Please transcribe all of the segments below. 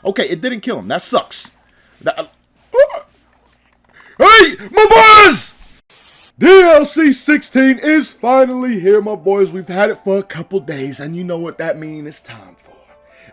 Okay, it didn't kill him. That sucks. Hey, my boys! DLC 16 is finally here, my boys. We've had it for a couple days, and you know what that means it's time for.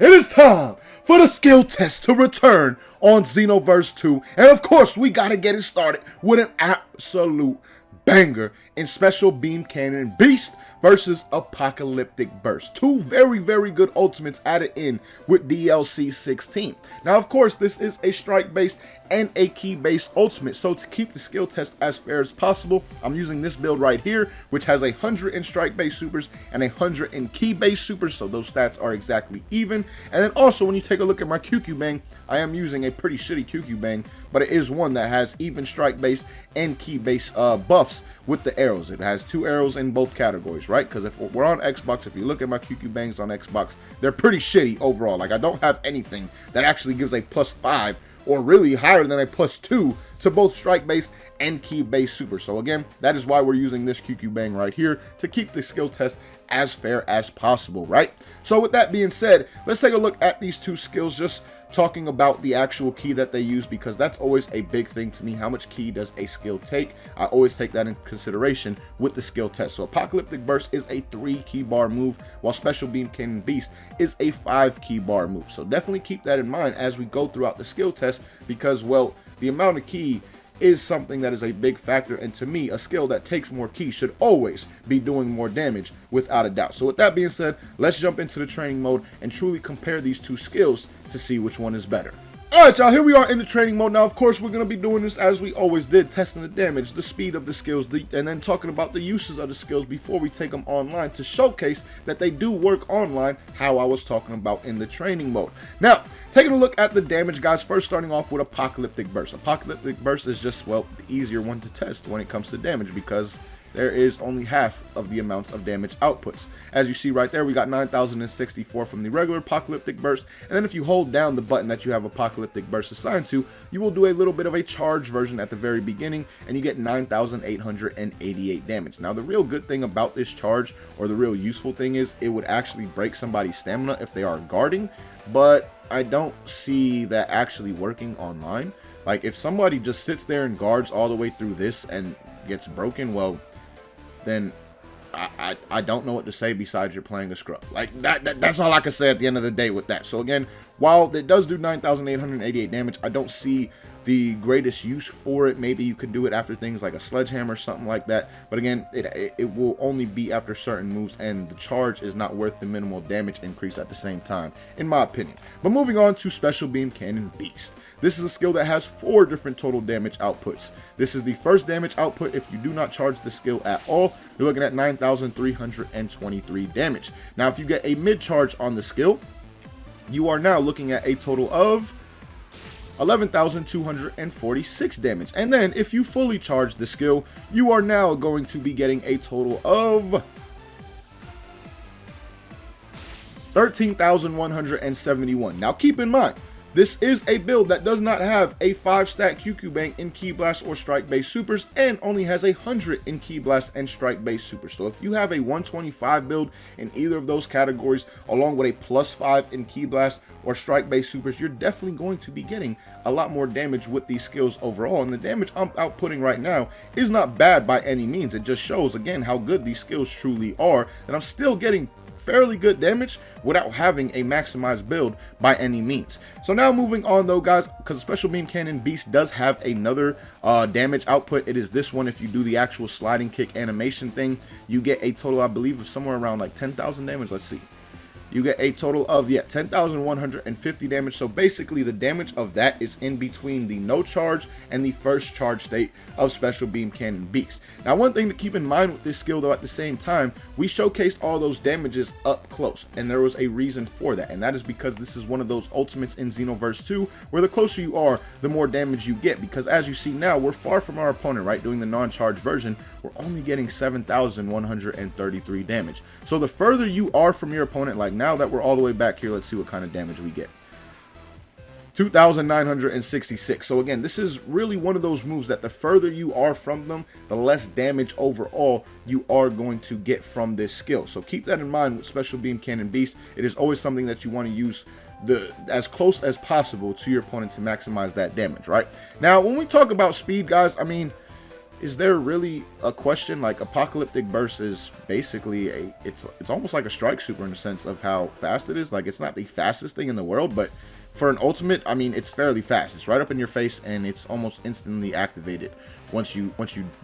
It is time for the skill test to return on Xenoverse 2. And of course, we gotta get it started with an absolute banger in Special Beam Cannon Beast versus Apocalyptic Burst. Two very, very good ultimates added in with DLC 16. Now, of course, this is a strike-based and a key-based ultimate, so to keep the skill test as fair as possible, I'm using this build right here, which has 100 in strike-based supers and 100 in key-based supers, so those stats are exactly even. And then also, when you take a look at my QQ Bang, I am using a pretty shitty QQ Bang, but it is one that has even strike-based and key-based buffs with the arrows. It has 2 arrows in both categories, right? Because if we're on Xbox, if you look at my QQ Bangs on Xbox, they're pretty shitty overall. Like, I don't have anything that actually gives a +5 or really higher than a +2 to both strike-based and key-based super. So again, that is why we're using this QQ Bang right here to keep the skill test as fair as possible, right? So with that being said, let's take a look at these two skills, just talking about the actual key that they use, because that's always a big thing to me. How much key does a skill take? I always take that in consideration with the skill test. So Apocalyptic Burst is a 3 key bar move, while Special Beam Cannon Beast is a 5 key bar move. So definitely keep that in mind as we go throughout the skill test, because, well, the amount of key is something that is a big factor, and to me, a skill that takes more key should always be doing more damage without a doubt. So with that being said, let's jump into the training mode and truly compare these two skills to see which one is better. Alright, y'all, here we are in the training mode. Now, of course, we're going to be doing this as we always did, testing the damage, the speed of the skills, and then talking about the uses of the skills before we take them online to showcase that they do work online, how I was talking about in the training mode. Now, taking a look at the damage, guys, first starting off with Apocalyptic Burst. Apocalyptic Burst is just, well, the easier one to test when it comes to damage, because there is only half of the amounts of damage outputs. As you see right there, we got 9,064 from the regular Apocalyptic Burst, and then if you hold down the button that you have Apocalyptic Burst assigned to, you will do a little bit of a charge version at the very beginning, and you get 9,888 damage. Now, the real good thing about this charge, or the real useful thing, is it would actually break somebody's stamina if they are guarding, but I don't see that actually working online. Like, if somebody just sits there and guards all the way through this and gets broken, well, then I don't know what to say besides you're playing a scrub. Like, that's all I can say at the end of the day with that. So again, while it does do 9,888 damage, I don't see the greatest use for it. Maybe you could do it after things like a sledgehammer or something like that, but again, it will only be after certain moves, and the charge is not worth the minimal damage increase at the same time, in my opinion. But moving on to Special Beam Cannon Beast. This is a skill that has 4 different total damage outputs. This is the first damage output if you do not charge the skill at all. You're looking at 9,323 damage. Now, if you get a mid-charge on the skill, you are now looking at a total of 11,246 damage. And then if you fully charge the skill, you are now going to be getting a total of 13,171. Now keep in mind, this is a build that does not have a 5-stack QQ Bang in Key Blast or Strike Base supers, and only has 100 in Key Blast and Strike Base supers. So if you have a 125 build in either of those categories, along with a +5 in Key Blast or Strike Base supers, you're definitely going to be getting a lot more damage with these skills overall. And the damage I'm outputting right now is not bad by any means. It just shows, again, how good these skills truly are, and I'm still getting fairly good damage without having a maximized build by any means. So now moving on though, guys, because Special Beam Cannon Beast does have another damage output. It is this one. If you do the actual sliding kick animation thing, you get a total, I believe, of somewhere around like 10,000 damage. Let's see. You get a total of, 10,150 damage. So basically the damage of that is in between the no charge and the first charge state of Special Beam Cannon Beast. Now, one thing to keep in mind with this skill though, at the same time, we showcased all those damages up close, and there was a reason for that, and that is because this is one of those ultimates in Xenoverse 2 where the closer you are, the more damage you get, because as you see now, we're far from our opponent, right? Doing the non-charge version, we're only getting 7,133 damage. So the further you are from your opponent, like now that we're all the way back here, let's see what kind of damage we get. 2,966. So again, this is really one of those moves that the further you are from them, the less damage overall you are going to get from this skill. So keep that in mind with Special Beam Cannon Beast. It is always something that you want to use as close as possible to your opponent to maximize that damage, right? Now, when we talk about speed, guys, I mean, is there really a question? Like, Apocalyptic Burst is basically it's almost like a strike super in the sense of how fast it is. Like, it's not the fastest thing in the world, but for an ultimate, I mean, it's fairly fast. It's right up in your face, and it's almost instantly activated once you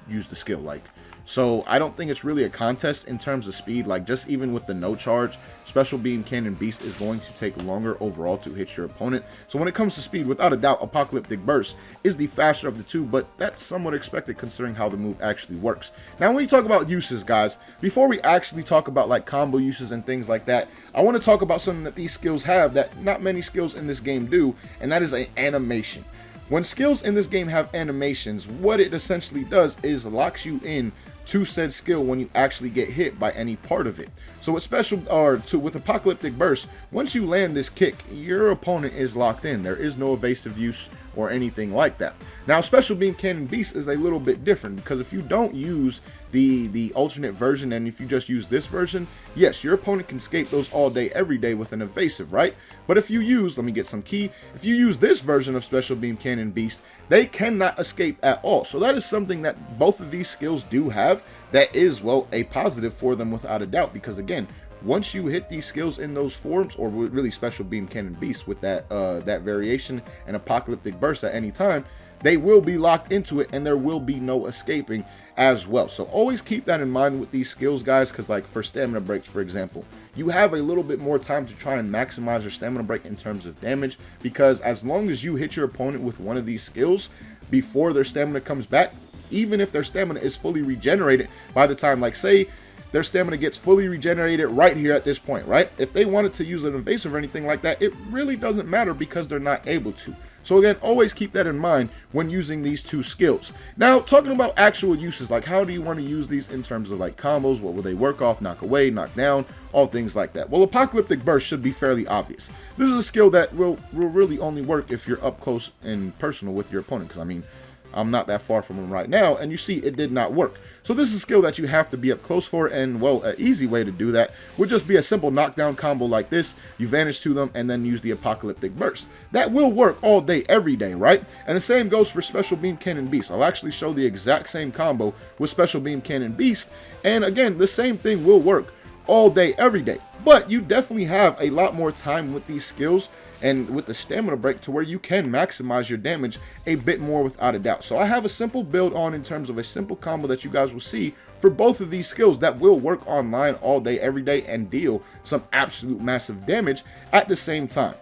use the skill. Like, so I don't think it's really a contest in terms of speed. Like, just even with the no charge, Special Beam Cannon Beast is going to take longer overall to hit your opponent. So when it comes to speed, without a doubt, Apocalyptic Burst is the faster of the two, but that's somewhat expected considering how the move actually works. Now, when you talk about uses, guys, before we actually talk about like combo uses and things like that, I want to talk about something that these skills have that not many skills in this game do, and that is an animation. When skills in this game have animations, what it essentially does is locks you in to said skill when you actually get hit by any part of it. So with with Apocalyptic Burst, once you land this kick, your opponent is locked in. There is no evasive use or anything like that. Now, Special Beam Cannon Beast is a little bit different, because if you don't use the alternate version, and if you just use this version, yes, your opponent can escape those all day every day with an evasive, right? But if you use, let me get some key, if you use this version of Special Beam Cannon Beast, they cannot escape at all. So that is something that both of these skills do have that is, well, a positive for them without a doubt, because again, once you hit these skills in those forms, or really Special Beam Cannon Beast with that that variation and Apocalyptic Burst at any time, they will be locked into it, and there will be no escaping as well. So always keep that in mind with these skills, guys, because like for stamina breaks, for example, you have a little bit more time to try and maximize your stamina break in terms of damage, because as long as you hit your opponent with one of these skills before their stamina comes back, even if their stamina is fully regenerated by the time, like say their stamina gets fully regenerated right here at this point, right? If they wanted to use an evasive or anything like that, it really doesn't matter because they're not able to. So again, always keep that in mind when using these two skills. Now, talking about actual uses, like how do you want to use these in terms of like combos? What will they work off, knock away, knock down, all things like that? Well, Apocalyptic Burst should be fairly obvious. This is a skill that will really only work if you're up close and personal with your opponent, because I mean, I'm not that far from him right now, and you see it did not work. So this is a skill that you have to be up close for, and well, an easy way to do that would just be a simple knockdown combo like this. You vanish to them and then use the Apocalyptic Burst. That will work all day, every day, right? And the same goes for Special Beam Cannon Beast. I'll actually show the exact same combo with Special Beam Cannon Beast, and again, the same thing will work all day, every day. But you definitely have a lot more time with these skills and with the stamina break to where you can maximize your damage a bit more without a doubt. So I have a simple build on in terms of a simple combo that you guys will see for both of these skills that will work online all day, every day, and deal some absolute massive damage at the same time.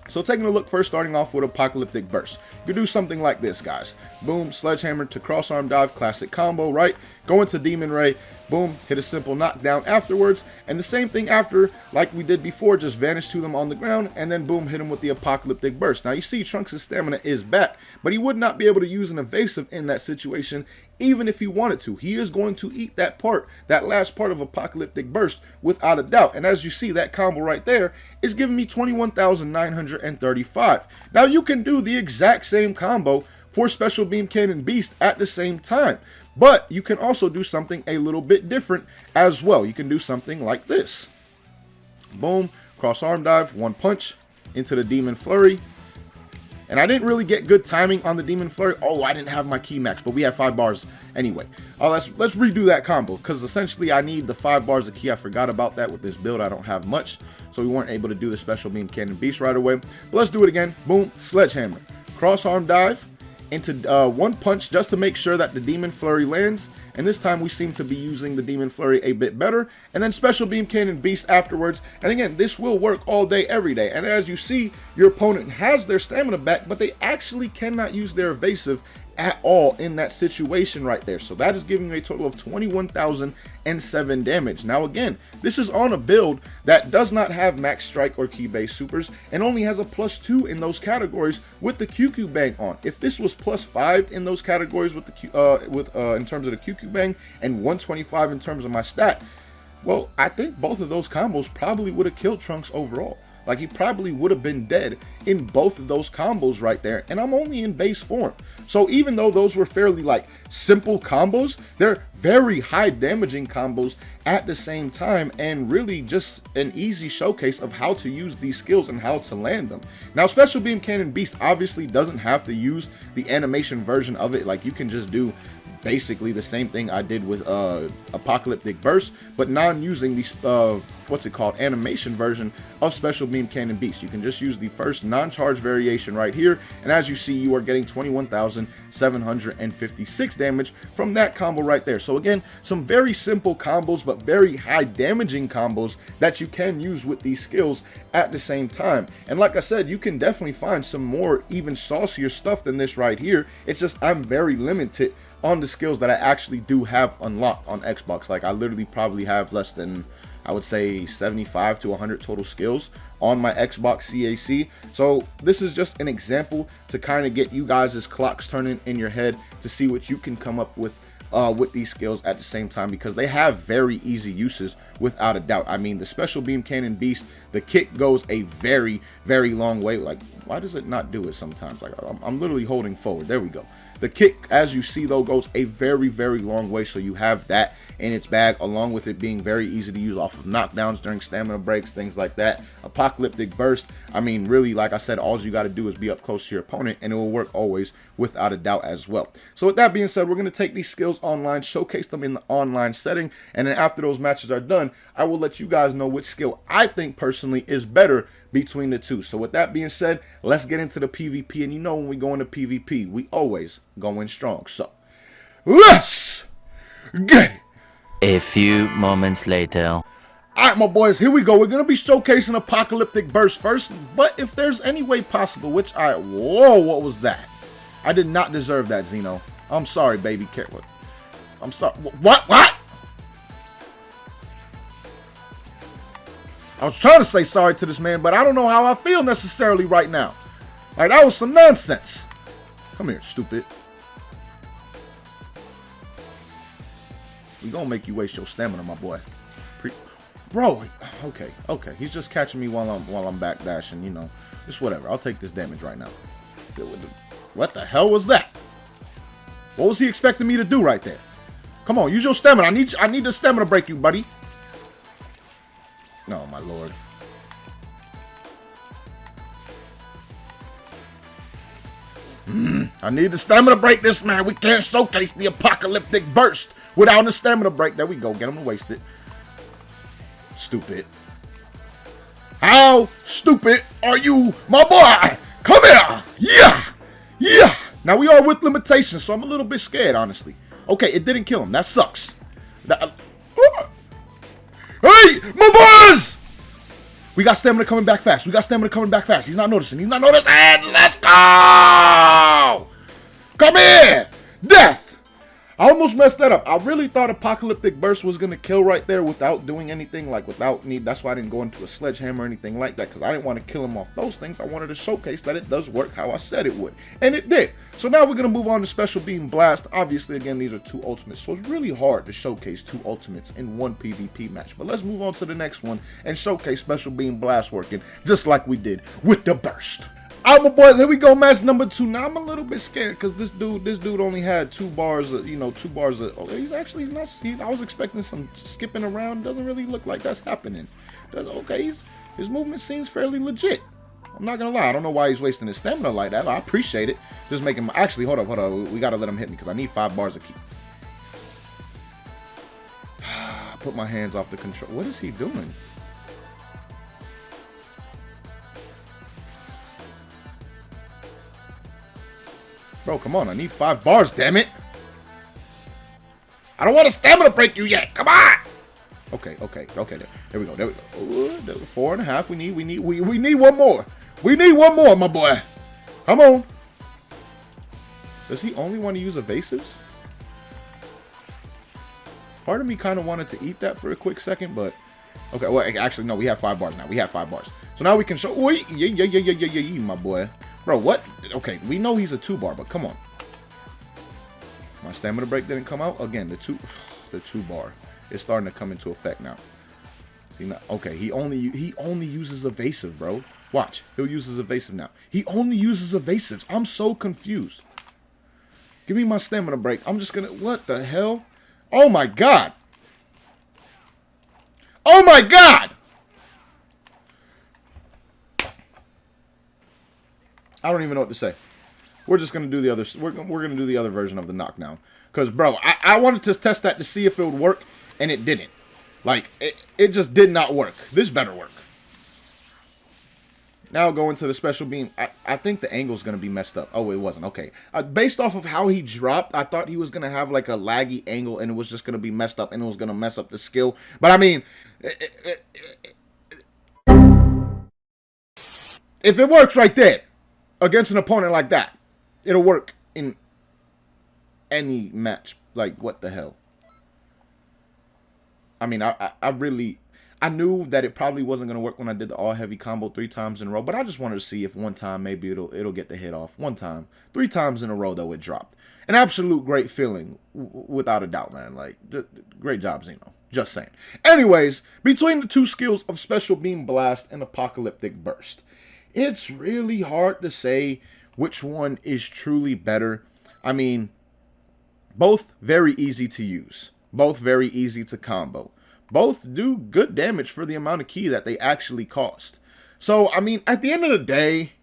So taking a look first, starting off with Apocalyptic Burst. You do something like this, guys. Boom, sledgehammer to cross arm dive, classic combo, right? Go into Demon Ray, boom, hit a simple knockdown afterwards, and the same thing after, like we did before, just vanish to them on the ground, and then boom, hit him with the Apocalyptic Burst. Now you see Trunks' stamina is back, but he would not be able to use an evasive in that situation, even if he wanted to. He is going to eat that part, that last part of Apocalyptic Burst, without a doubt. And as you see, that combo right there is giving me 21,935. Now you can do the exact same combo for Special Beam Cannon Beast at the same time, but you can also do something a little bit different as well. You can do something like this. Boom, cross arm dive, one punch into the Demon Flurry. And I didn't really get good timing on the Demon Flurry. Oh, I didn't have my key max, but we have 5 bars anyway. Let's redo that combo, because essentially I need the 5 bars of key. I forgot about that with this build. I don't have much, so we weren't able to do the Special Beam Cannon Beast right away. But let's do it again. Boom, sledgehammer, cross arm dive into one punch just to make sure that the Demon Flurry lands. And this time we seem to be using the Demon Flurry a bit better. And then Special Beam Cannon Beast afterwards. And again, this will work all day, every day. And as you see, your opponent has their stamina back, but they actually cannot use their evasive at all in that situation right there. So that is giving me a total of 21,007 damage. Now again, this is on a build that does not have max strike or key base supers and only has a +2 in those categories with the QQ bang on. If this was +5 in those categories with the in terms of the QQ bang and 125 in terms of my stat, well, I think both of those combos probably would have killed Trunks overall. Like, he probably would have been dead in both of those combos right there, and I'm only in base form. So even though those were fairly like simple combos, they're very high damaging combos at the same time, and really just an easy showcase of how to use these skills and how to land them. Now, Special Beam Cannon Beast obviously doesn't have to use the animation version of it. Like, you can just do basically the same thing I did with Apocalyptic Burst, but non-using the what's it called, animation version of Special Beam Cannon Beast. You can just use the first non-charge variation right here, and as you see, you are getting 21,756 damage from that combo right there. So again, some very simple combos, but very high damaging combos that you can use with these skills at the same time. And like I said, you can definitely find some more even saucier stuff than this right here. It's just I'm very limited on the skills that I actually do have unlocked on Xbox. Like, I literally probably have less than, I would say, 75 to 100 total skills on my Xbox CAC. So this is just an example to kind of get you guys' clocks turning in your head to see what you can come up with these skills at the same time, because they have very easy uses without a doubt. I mean, the Special Beam Cannon Beast, the kick goes a very, very long way. Like, why does it not do it sometimes? Like, I'm literally holding forward. There we go. The kick, as you see though, goes a very, very long way, so you have that in its bag, along with it being very easy to use off of knockdowns during stamina breaks, things like that. Apocalyptic Burst, I mean, really, like I said, all you got to do is be up close to your opponent, and it will work always without a doubt as well. So with that being said, we're going to take these skills online, showcase them in the online setting, and then after those matches are done, I will let you guys know which skill I think personally is better between the two. So with that being said, let's get into the PvP. And you know, when we go into PvP, we always go in strong. So let's get it. A few moments later. Alright, my boys, here we go. We're going to be showcasing Apocalyptic Burst first, but if there's any way possible, which whoa, what was that? I did not deserve that, Xeno. I'm sorry, baby. I'm sorry. What? I was trying to say sorry to this man, but I don't know how I feel necessarily right now. Like, that was some nonsense. Come here, stupid. We gonna make you waste your stamina, my boy. Bro, okay. He's just catching me while I'm back dashing, you know. Just whatever. I'll take this damage right now. What the hell was that? What was he expecting me to do right there? Come on, use your stamina. I need the stamina break you, buddy. No, my lord. I need the stamina break this man. We can't showcase the Apocalyptic Burst without the stamina break. There we go. Get him to waste it. Stupid. How stupid are you, my boy? Come here. Yeah. Now, we are with limitations, so I'm a little bit scared, honestly. Okay, it didn't kill him. That sucks. Hey, my boys! We got stamina coming back fast. He's not noticing. Let's go! Come here! Death! I almost messed that up. I really thought Apocalyptic Burst was going to kill right there without doing anything, like without need. That's why I didn't go into a sledgehammer or anything like that, because I didn't want to kill him off those things. I wanted to showcase that it does work how I said it would. And it did. So now we're going to move on to Special Beam Blast. Obviously, again, these are two ultimates, so it's really hard to showcase two ultimates in one PvP match. But let's move on to the next one and showcase Special Beam Blast working just like we did with the Burst. Alright, my boys, here we go, match number 2. Now, I'm a little bit scared because this dude only had 2 bars, oh, he's actually not, I was expecting some skipping around. Doesn't really look like that's happening. Okay, his movement seems fairly legit. I'm not gonna lie, I don't know why he's wasting his stamina like that. I appreciate it. Just make him, actually, hold up, we gotta let him hit me because I need 5 bars to keep. Put my hands off the control. What is he doing? Bro, come on. I need 5 bars, damn it. I don't want a stamina break you yet. Come on. Okay. There we go. Ooh, 4.5. We need one more. We need one more, my boy. Come on. Does he only want to use evasives? Part of me kind of wanted to eat that for a quick second, but okay. Well, actually, no. We have 5 bars now. We have 5 bars. So now we can show. Wait, yeah, my boy. Bro, what? Okay, we know he's a 2-bar, but come on. My stamina break didn't come out. Again, the 2-bar is starting to come into effect now. Okay, he only uses evasive, bro. Watch, he'll use his evasive now. He only uses evasives. I'm so confused. Give me my stamina break. I'm just gonna... What the hell? Oh my god! Oh my god! I don't even know what to say. We're just gonna do the other... We're gonna do the other version of the knockdown. Because, bro, I wanted to test that to see if it would work, and it didn't. Like, it just did not work. This better work. Now go into the special beam. I think the angle's going to be messed up. Oh, it wasn't. Okay. Based off of how he dropped, I thought he was going to have like a laggy angle and it was just going to be messed up and it was going to mess up the skill. But I mean, if it works right there against an opponent like that, it'll work in any match. Like, what the hell? I mean, I knew that it probably wasn't going to work when I did the all-heavy combo 3 times in a row, but I just wanted to see if one time maybe it'll get the hit off. One time. 3 times in a row, though, it dropped. An absolute great feeling, without a doubt, man. Like, great job, Xeno. Just saying. Anyways, between the 2 skills of Special Beam Blast and Apocalyptic Burst, it's really hard to say which one is truly better. I mean, both very easy to use. Both very easy to combo. Both do good damage for the amount of ki that they actually cost. So, I mean, at the end of the day,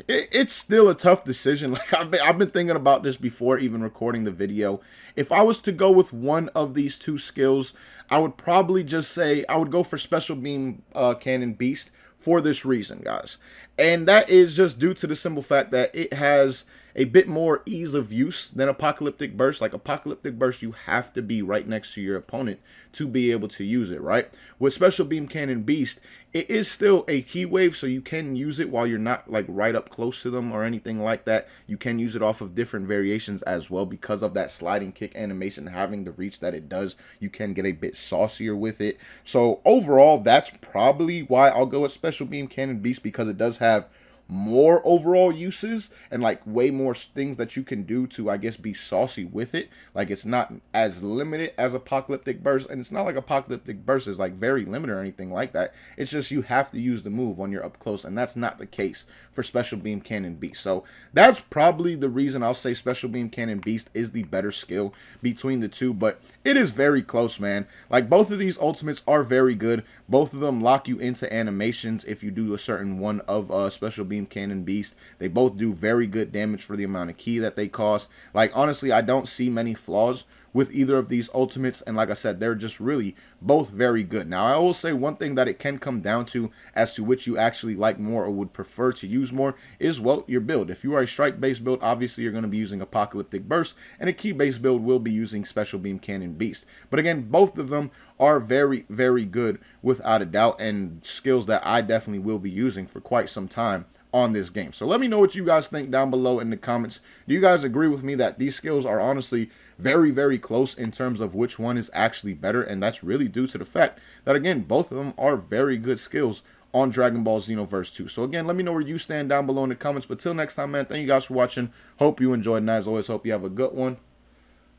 it's still a tough decision. Like, I've been thinking about this before even recording the video. If I was to go with one of these 2 skills, I would probably just say I would go for Special Beam Canon Beast for this reason, guys. And that is just due to the simple fact that it has a bit more ease of use than Apocalyptic Burst. Like, Apocalyptic Burst, you have to be right next to your opponent to be able to use it, right? With Special Beam Cannon Beast, it is still a key wave, so you can use it while you're not, like, right up close to them or anything like that. You can use it off of different variations as well because of that sliding kick animation having the reach that it does. You can get a bit saucier with it. So, overall, that's probably why I'll go with Special Beam Cannon Beast, because it does have more overall uses and like way more things that you can do to, I guess, be saucy with it. Like, it's not as limited as Apocalyptic Burst, and it's not like Apocalyptic Burst is like very limited or anything like that. It's just you have to use the move when you're up close, and that's not the case for Special Beam Cannon Beast. So that's probably the reason I'll say Special Beam Cannon Beast is the better skill between the 2, but it is very close, man. Like, both of these ultimates are very good. Both of them lock you into animations if you do a certain one of Special Beam Cannon Beast. They both do very good damage for the amount of ki that they cost. Like, honestly, I don't see many flaws with either of these ultimates, and like I said, they're just really both very good. Now, I will say one thing that it can come down to as to which you actually like more or would prefer to use more is, well, your build. If you are a strike-based build, obviously you're going to be using Apocalyptic Burst, and a ki-based build will be using Special Beam Cannon Beast. But again, both of them are very, very good without a doubt, and skills that I definitely will be using for quite some time on this game. So let me know what you guys think down below in the comments. Do you guys agree with me that these skills are honestly very, very close in terms of which one is actually better? And that's really due to the fact that, again, both of them are very good skills on Dragon Ball Xenoverse 2. So again, let me know where you stand down below in the comments. But till next time, man, thank you guys for watching. Hope you enjoyed, and as always, hope you have a good one.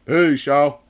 Peace, y'all.